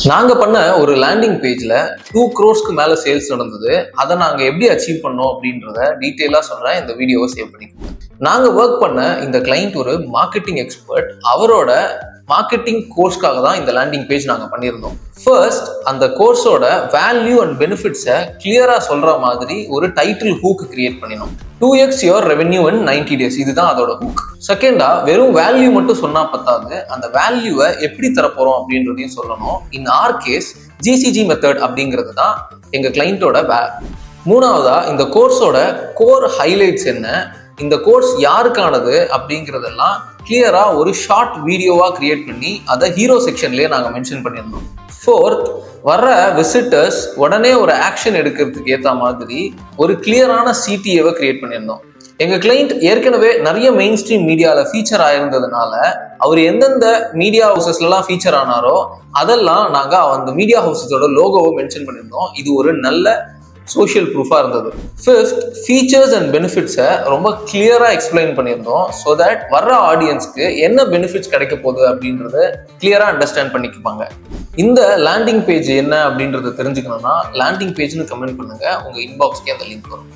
நாங்க பண்ண ஒரு லேண்டிங் பேஜ்ல 2 crores மேல சேல்ஸ் நடந்தது. அதை நாங்க எப்படி அச்சீவ் பண்ணோம் அப்படின்றத டீட்டெயிலா சொல்றேன். இந்த வீடியோவை சேவ் பண்ணிக்கோங்க. நாங்க ஒர்க் பண்ண இந்த கிளைண்ட் ஒரு மார்க்கெட்டிங் எக்ஸ்பர்ட். அவரோட மார்க்கெட்டிங் கோர்ஸ்க்காக தான் இந்த லேண்டிங் பேஜ் நாங்க பண்ணியிருந்தோம். ஃபர்ஸ்ட் அந்த கோர்ஸோட வேல்யூ அண்ட் பெனிஃபிட்ஸை கிளியரா சொல்ற மாதிரி ஒரு டைட்டில் ஹூக் கிரியேட் பண்ணினோம். 2x your revenue in 90 days, இதுதான் அதோட ஹூக். செகண்டா, வெறும் வேல்யூ மட்டும் சொன்னா பத்தாது, அந்த வேல்யூவை எப்படி தரப்போறோம் அப்படின்றதையும் சொல்லணும். இன் ஆர் கேஸ் ஜிசிஜி மெத்தட் அப்படிங்கிறது தான் எங்க கிளைண்டோட மூணாவதா, இந்த கோர்ஸோட கோர் ஹைலைட்ஸ் என்ன, இந்த கோர்ஸ் யாருக்கானது அப்படிங்கிறதெல்லாம் கிளியரா ஒரு ஷார்ட் வீடியோவா கிரியேட் பண்ணி அதை ஹீரோ செக்ஷன்லயே நாங்க மென்ஷன் பண்ணியிருந்தோம். ஃபோர்த், வர்ற விசிட்டர்ஸ் உடனே ஒரு ஆக்ஷன் எடுக்கிறதுக்கு ஏற்ற மாதிரி ஒரு கிளியரான சிடிஏவை கிரியேட் பண்ணியிருந்தோம். எங்க கிளைண்ட் ஏற்கனவே நிறைய மெயின் ஸ்ட்ரீம் மீடியால ஃபீச்சர் ஆயிருந்ததுனால அவர் எந்தெந்த மீடியா ஹவுசஸ்லாம் ஃபீச்சர் ஆனாரோ அதெல்லாம் நாங்க அந்த மீடியா ஹவுசஸோட லோகோவை மென்ஷன் பண்ணியிருந்தோம். இது ஒரு நல்ல சோஷியல் ப்ரூஃபா இருந்தது. ஃபிஃப்த், ஃபீச்சர்ஸ் அண்ட் பெனிஃபிட்ஸை ரொம்ப கிளியரா எக்ஸ்பிளைன் பண்ணியிருந்தோம். ஸோ தட் வர்ற ஆடியன்ஸ்க்கு என்ன பெனிஃபிட்ஸ் கிடைக்க போகுது அப்படின்றத கிளியரா அண்டர்ஸ்டாண்ட் பண்ணிக்குவாங்க. இந்த லேண்டிங் பேஜ் என்ன அப்படின்றத தெரிஞ்சுக்கணும்னா லேண்டிங் பேஜ்னு கமெண்ட் பண்ணுங்க, உங்க இன்பாக்ஸ்க்கே அந்த லிங்க் வரும்.